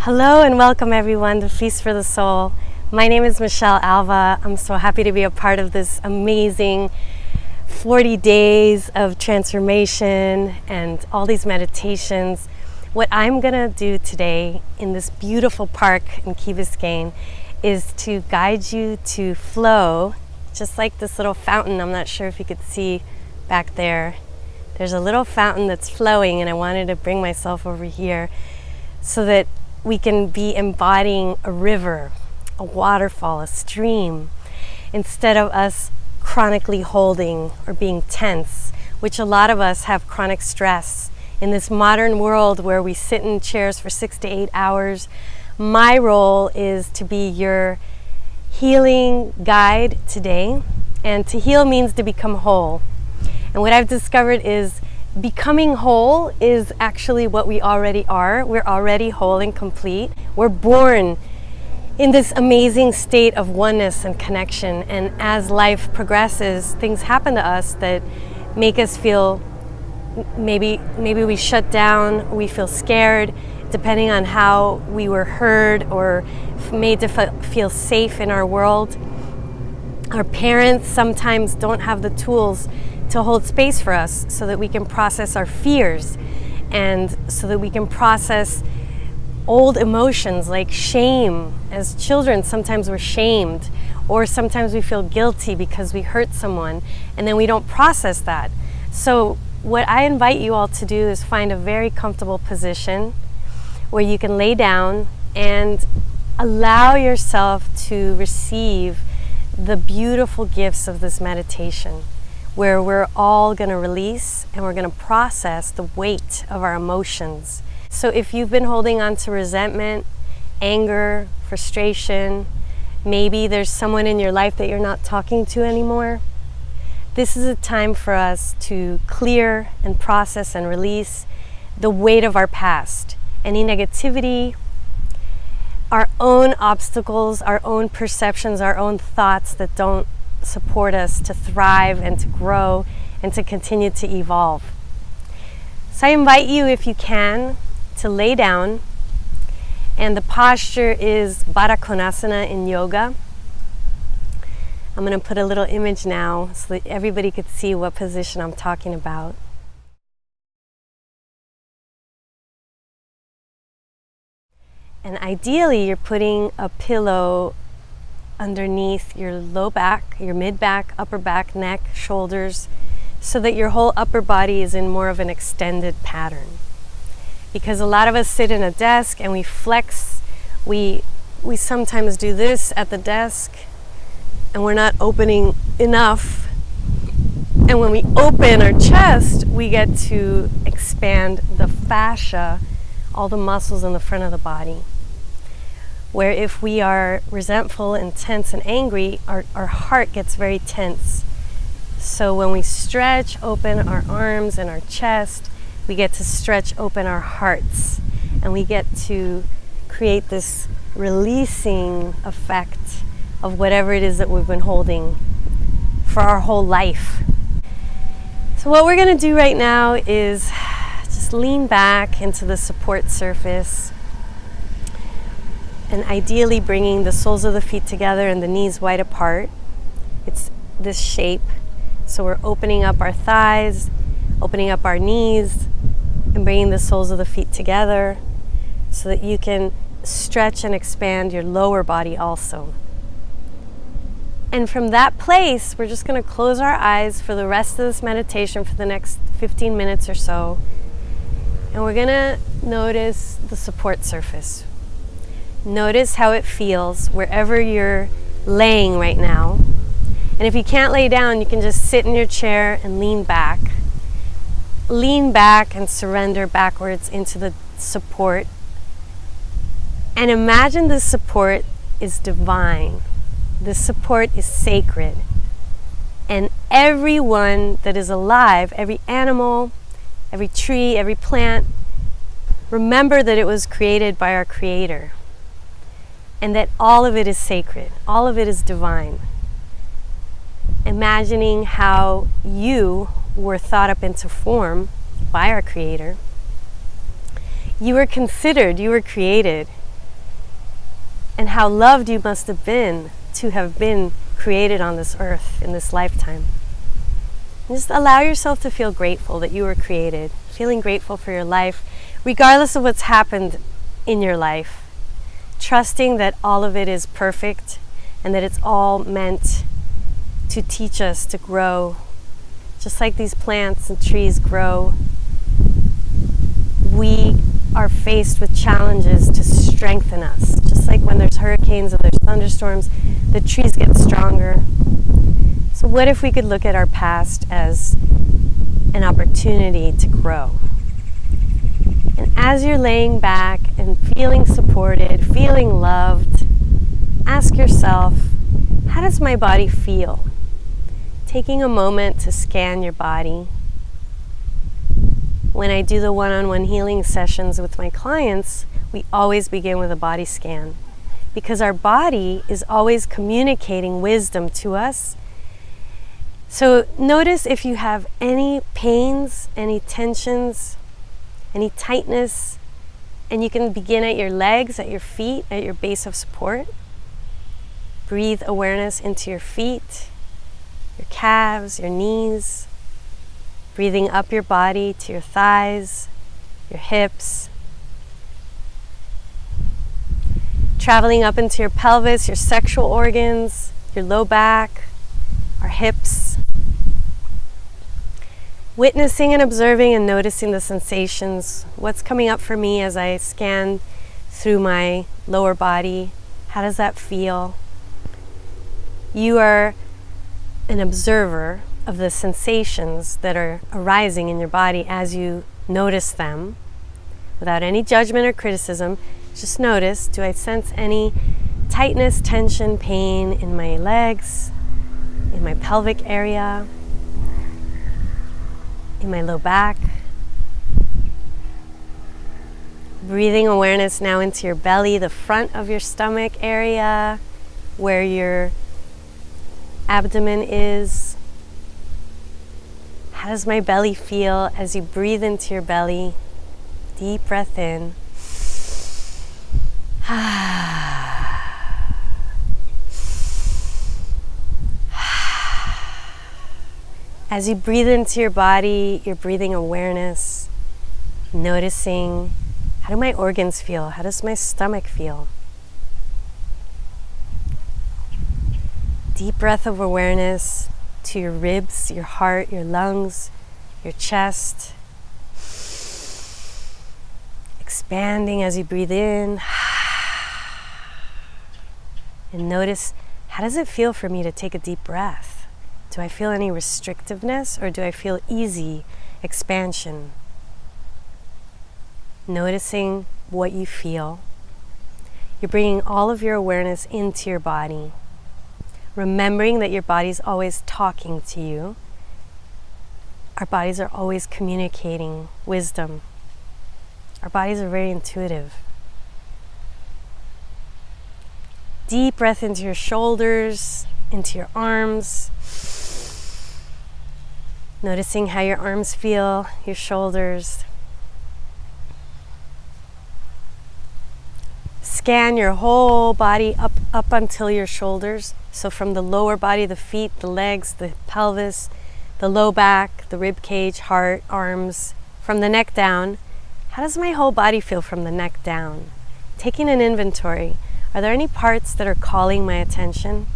Hello and welcome everyone to Feast for the Soul. My name is Michelle Alva. I'm so happy to be a part of this amazing 40 days of transformation and all these meditations. What I'm gonna do today in this beautiful park in Key Biscayne is to guide you to flow, just like this little fountain. I'm not sure if you could see back there. There's a little fountain that's flowing, and I wanted to bring myself over here so that we can be embodying a river, a waterfall, a stream, instead of us chronically holding or being tense, which a lot of us have chronic stress. In this modern world where we sit in chairs for 6 to 8 hours, my role is to be your healing guide today. And to heal means to become whole. And what I've discovered is becoming whole is actually what we already are. We're already whole and complete. We're born in this amazing state of oneness and connection. And as life progresses, things happen to us that make us feel maybe we shut down, we feel scared, depending on how we were heard or made to feel safe in our world. Our parents sometimes don't have the tools to hold space for us so that we can process our fears and so that we can process old emotions like shame. As children, sometimes we're shamed, or sometimes we feel guilty because we hurt someone, and then we don't process that. So what I invite you all to do is find a very comfortable position where you can lay down and allow yourself to receive the beautiful gifts of this meditation, where we're all going to release and we're going to process the weight of our emotions. So if you've been holding on to resentment, anger, frustration, maybe there's someone in your life that you're not talking to anymore, this is a time for us to clear and process and release the weight of our past. Any negativity, our own obstacles, our own perceptions, our own thoughts that don't support us to thrive and to grow and to continue to evolve. So I invite you, if you can, to lay down, and the posture is Baddha Konasana in yoga. I'm going to put a little image now so that everybody could see what position I'm talking about. And ideally, you're putting a pillow underneath your low back, your mid back, upper back, neck, shoulders, so that your whole upper body is in more of an extended pattern. Because a lot of us sit in a desk and we flex. We sometimes do this at the desk and we're not opening enough. And when we open our chest, we get to expand the fascia, all the muscles in the front of the body. Where if we are resentful and tense and angry, our heart gets very tense. So when we stretch open our arms and our chest, we get to stretch open our hearts, and we get to create this releasing effect of whatever it is that we've been holding for our whole life. So what we're going to do right now is just lean back into the support surface, and ideally bringing the soles of the feet together and the knees wide apart. It's this shape. So we're opening up our thighs, opening up our knees, and bringing the soles of the feet together so that you can stretch and expand your lower body also. And from that place, we're just going to close our eyes for the rest of this meditation for the next 15 minutes or so. And we're going to notice the support surface. Notice how it feels wherever you're laying right now. And if you can't lay down, you can just sit in your chair and lean back. Lean back and surrender backwards into the support. And imagine this support is divine. This support is sacred. And everyone that is alive, every animal, every tree, every plant, remember that it was created by our Creator. And that all of it is sacred, all of it is divine. Imagining how you were thought up into form by our Creator. You were considered, you were created and how loved you must have been to have been created on this earth in this lifetime. And just allow yourself to feel grateful that you were created, feeling grateful for your life, regardless of what's happened in your life, trusting that all of it is perfect and that it's all meant to teach us to grow. Just like these plants and trees grow, we are faced with challenges to strengthen us. Just like when there's hurricanes and there's thunderstorms, the trees get stronger. So what if we could look at our past as an opportunity to grow? And as you're laying back and feeling supported, feeling loved, ask yourself, how does my body feel? Taking a moment to scan your body. When I do the one-on-one healing sessions with my clients, we always begin with a body scan because our body is always communicating wisdom to us. So notice if you have any pains, any tensions, any tightness, and you can begin at your legs, at your feet, at your base of support. Breathe awareness into your feet, your calves, your knees, breathing up your body to your thighs, your hips, traveling up into your pelvis, your sexual organs, your low back, our hips. Witnessing and observing and noticing the sensations. What's coming up for me as I scan through my lower body? How does that feel? You are an observer of the sensations that are arising in your body as you notice them without any judgment or criticism. Just notice, do I sense any tightness, tension, pain in my legs, in my pelvic area, in my low back? Breathing awareness now into your belly, the front of your stomach area, where your abdomen is. How does my belly feel as you breathe into your belly? Deep breath in. As you breathe into your body, you're breathing awareness, noticing, how do my organs feel? How does my stomach feel? Deep breath of awareness to your ribs, your heart, your lungs, your chest. Expanding as you breathe in. And notice, how does it feel for me to take a deep breath? Do I feel any restrictiveness or do I feel easy expansion? Noticing what you feel. You're bringing all of your awareness into your body. Remembering that your body's always talking to you. Our bodies are always communicating wisdom. Our bodies are very intuitive. Deep breath into your shoulders, into your arms. Noticing how your arms feel, your shoulders. Scan your whole body up until your shoulders. So from the lower body, the feet, the legs, the pelvis, the low back, the rib cage, heart, arms. From the neck down, how does my whole body feel from the neck down? Taking an inventory. Are there any parts that are calling my attention?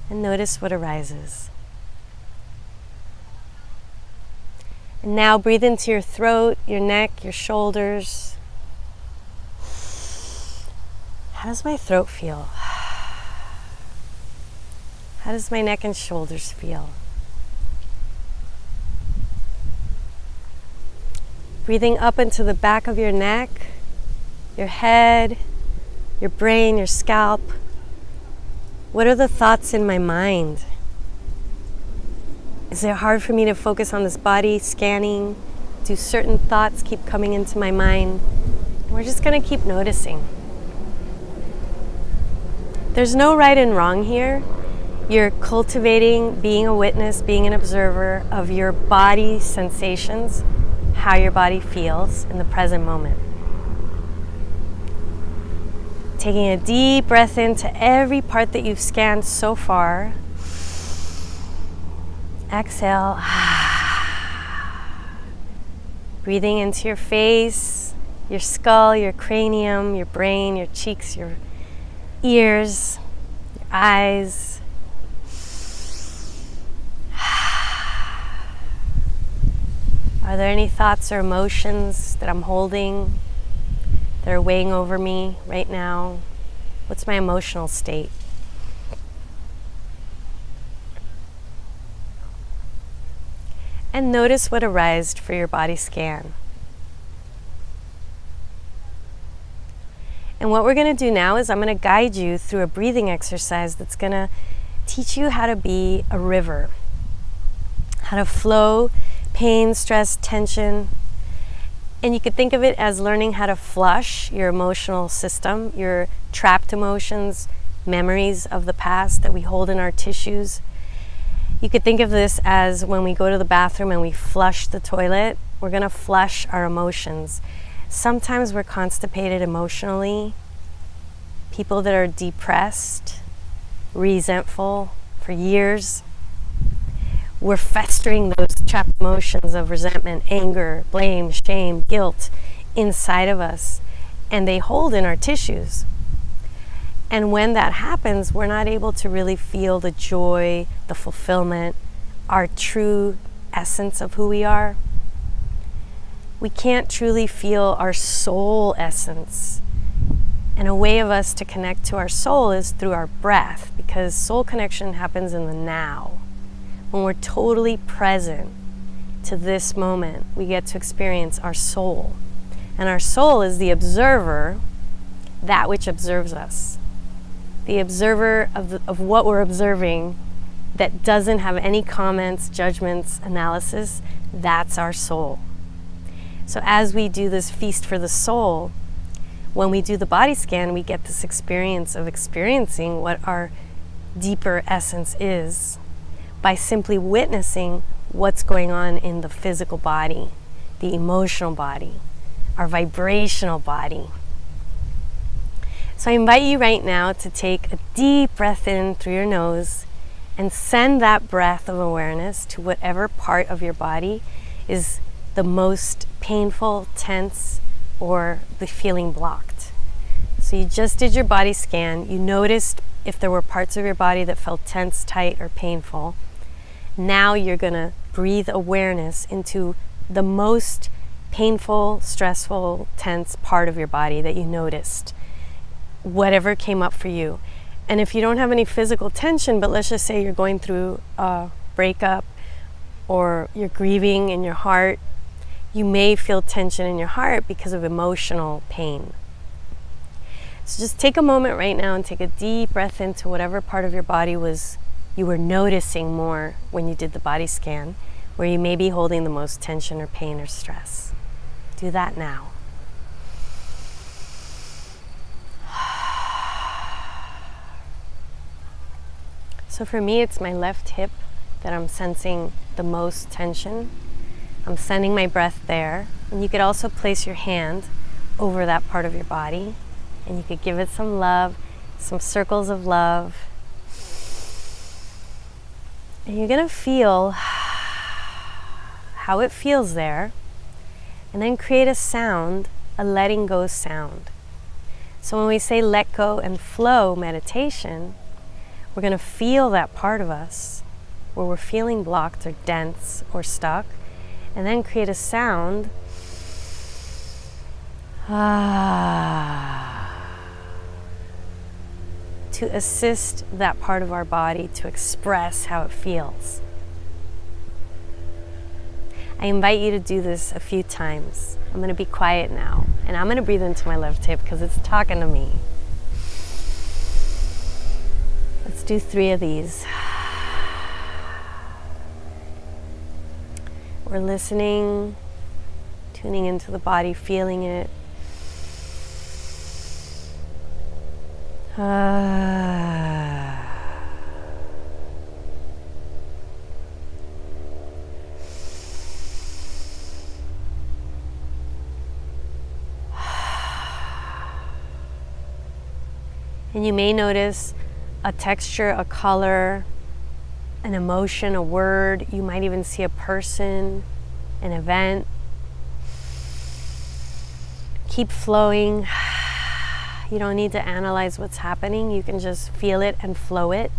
And notice what arises. And now breathe into your throat, your neck, your shoulders. How does my throat feel? How does my neck and shoulders feel? Breathing up into the back of your neck, your head, your brain, your scalp. What are the thoughts in my mind? Is it hard for me to focus on this body scanning? Do certain thoughts keep coming into my mind? We're just going to keep noticing. There's no right and wrong here. You're cultivating being a witness, being an observer of your body sensations, how your body feels in the present moment. Taking a deep breath into every part that you've scanned so far. Exhale. Breathing into your face, your skull, your cranium, your brain, your cheeks, your ears, your eyes. Are there any thoughts or emotions that I'm holding that are weighing over me right now? What's my emotional state? And notice what arises for your body scan. And what we're going to do now is I'm going to guide you through a breathing exercise that's going to teach you how to be a river, how to flow pain, stress, tension. And you could think of it as learning how to flush your emotional system, your trapped emotions, memories of the past that we hold in our tissues. You could think of this as when we go to the bathroom and we flush the toilet, we're going to flush our emotions. Sometimes we're constipated emotionally. People that are depressed, resentful for years, we're festering those trapped emotions of resentment, anger, blame, shame, guilt inside of us, and they hold in our tissues. And when that happens, we're not able to really feel the joy, the fulfillment, our true essence of who we are. We can't truly feel our soul essence. And a way of us to connect to our soul is through our breath, because soul connection happens in the now. When we're totally present to this moment, we get to experience our soul. And our soul is the observer, that which observes us. The observer of what we're observing that doesn't have any comments, judgments, analysis, that's our soul. So as we do this feast for the soul, when we do the body scan, we get this experience of experiencing what our deeper essence is by simply witnessing what's going on in the physical body, the emotional body, our vibrational body. So I invite you right now to take a deep breath in through your nose and send that breath of awareness to whatever part of your body is the most painful, tense, or the feeling blocked. So you just did your body scan. You noticed if there were parts of your body that felt tense, tight, or painful. Now you're going to breathe awareness into the most painful, stressful, tense part of your body that you noticed. Whatever came up for you. And if you don't have any physical tension, but let's just say you're going through a breakup or you're grieving in your heart, you may feel tension in your heart because of emotional pain. So just take a moment right now and take a deep breath into whatever part of your body you were noticing more when you did the body scan, where you may be holding the most tension or pain or stress. Do that now. So for me, it's my left hip that I'm sensing the most tension. I'm sending my breath there. And you could also place your hand over that part of your body. And you could give it some love, some circles of love. And you're going to feel how it feels there. And then create a sound, a letting go sound. So when we say let go and flow meditation, we're going to feel that part of us where we're feeling blocked or dense or stuck, and then create a sound to assist that part of our body to express how it feels. I invite you to do this a few times. I'm going to be quiet now, and I'm going to breathe into my left hip because it's talking to me. Let's do 3 of these. We're listening, tuning into the body, feeling it. And you may notice a texture, a color, an emotion, a word. You might even see a person, an event. Keep flowing. You don't need to analyze what's happening. You can just feel it and flow it.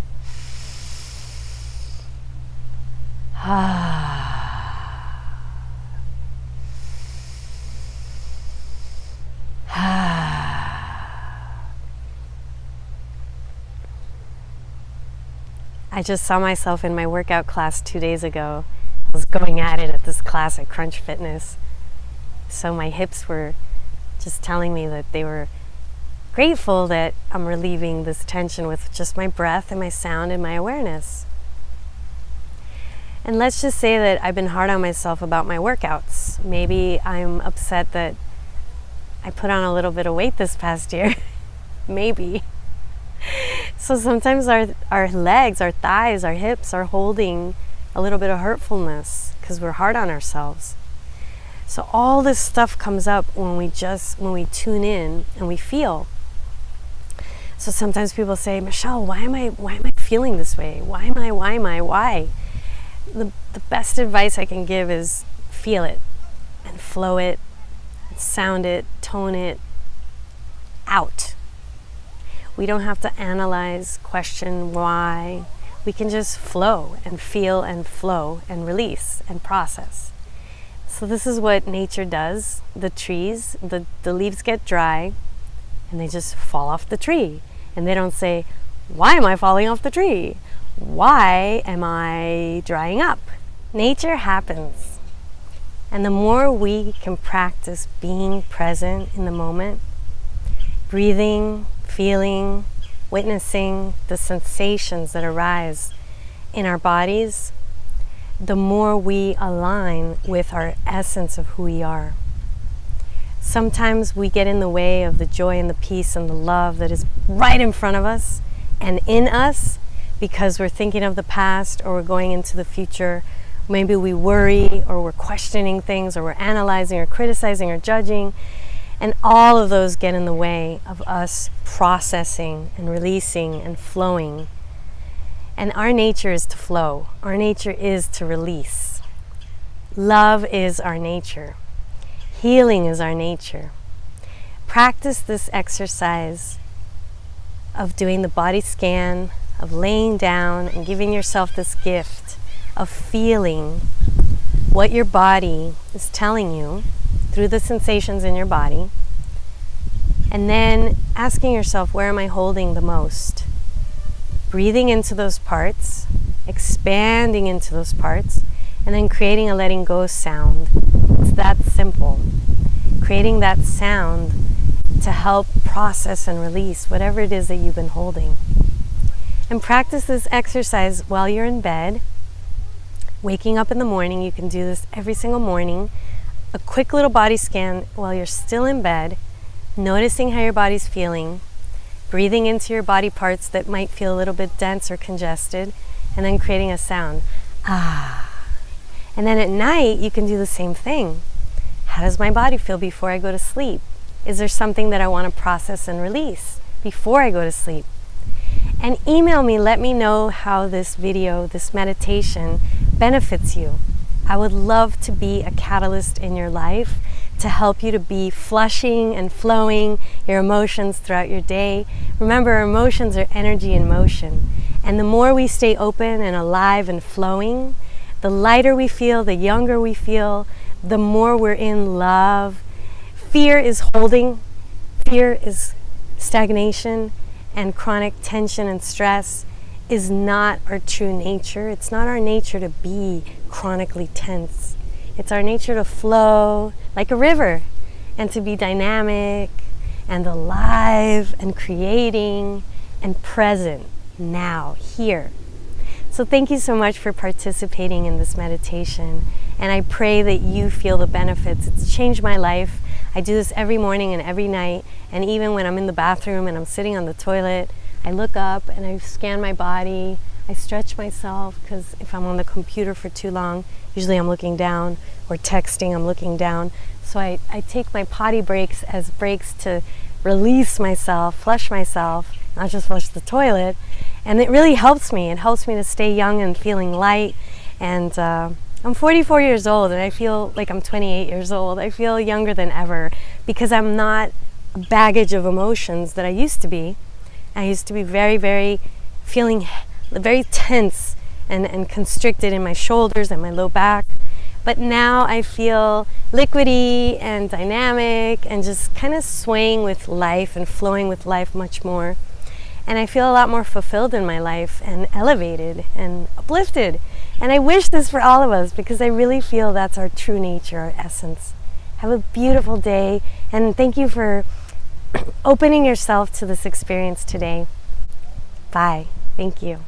I just saw myself in my workout class 2 days ago. I was going at it at this class at Crunch Fitness. So my hips were just telling me that they were grateful that I'm relieving this tension with just my breath and my sound and my awareness. And let's just say that I've been hard on myself about my workouts. Maybe I'm upset that I put on a little bit of weight this past year. Maybe. So sometimes our legs, our thighs, our hips are holding a little bit of hurtfulness because we're hard on ourselves. So all this stuff comes up when we tune in and we feel. So sometimes people say, Michelle, why am I feeling this way? Why? The best advice I can give is feel it and flow it, and sound it, tone it out. We don't have to analyze, question why. We can just flow and feel and flow and release and process. So this is what nature does. The trees, the leaves get dry and they just fall off the tree. And they don't say, why am I falling off the tree? Why am I drying up? Nature happens. And the more we can practice being present in the moment, breathing, feeling, witnessing the sensations that arise in our bodies, the more we align with our essence of who we are. Sometimes we get in the way of the joy and the peace and the love that is right in front of us and in us because we're thinking of the past or we're going into the future. Maybe we worry or we're questioning things or we're analyzing or criticizing or judging. And all of those get in the way of us processing and releasing and flowing. And our nature is to flow. Our nature is to release. Love is our nature. Healing is our nature. Practice this exercise of doing the body scan, of laying down and giving yourself this gift of feeling what your body is telling you through the sensations in your body, and then asking yourself, where am I holding the most? Breathing into those parts, expanding into those parts, and then creating a letting go sound. It's that simple. Creating that sound to help process and release whatever it is that you've been holding. And practice this exercise while you're in bed. Waking up in the morning, you can do this every single morning. A quick little body scan while you're still in bed, noticing how your body's feeling, breathing into your body parts that might feel a little bit dense or congested, and then creating a sound. Ah. And then at night, you can do the same thing. How does my body feel before I go to sleep? Is there something that I want to process and release before I go to sleep? And email me, let me know how this video, this meditation benefits you. I would love to be a catalyst in your life to help you to be flushing and flowing your emotions throughout your day. Remember, our emotions are energy in motion. And the more we stay open and alive and flowing, the lighter we feel, the younger we feel, the more we're in love. Fear is holding, fear is stagnation, and chronic tension and stress is not our true nature. It's not our nature to be chronically tense. It's our nature to flow like a river and to be dynamic and alive and creating and present now, here. So thank you so much for participating in this meditation, and I pray that you feel the benefits. It's changed my life. I do this every morning and every night, and even when I'm in the bathroom and I'm sitting on the toilet, I look up and I scan my body. I stretch myself, because if I'm on the computer for too long, usually I'm looking down, or texting, I'm looking down. So I take my potty breaks as breaks to release myself, flush myself, not just flush the toilet. And it really helps me. It helps me to stay young and feeling light. And I'm 44 years old, and I feel like I'm 28 years old. I feel younger than ever because I'm not a baggage of emotions that I used to be. I used to be very feeling very tense and constricted in my shoulders and my low back. But now I feel liquidy and dynamic and just kind of swaying with life and flowing with life much more. And I feel a lot more fulfilled in my life and elevated and uplifted. And I wish this for all of us because I really feel that's our true nature, our essence. Have a beautiful day, and thank you for opening yourself to this experience today. Bye. Thank you.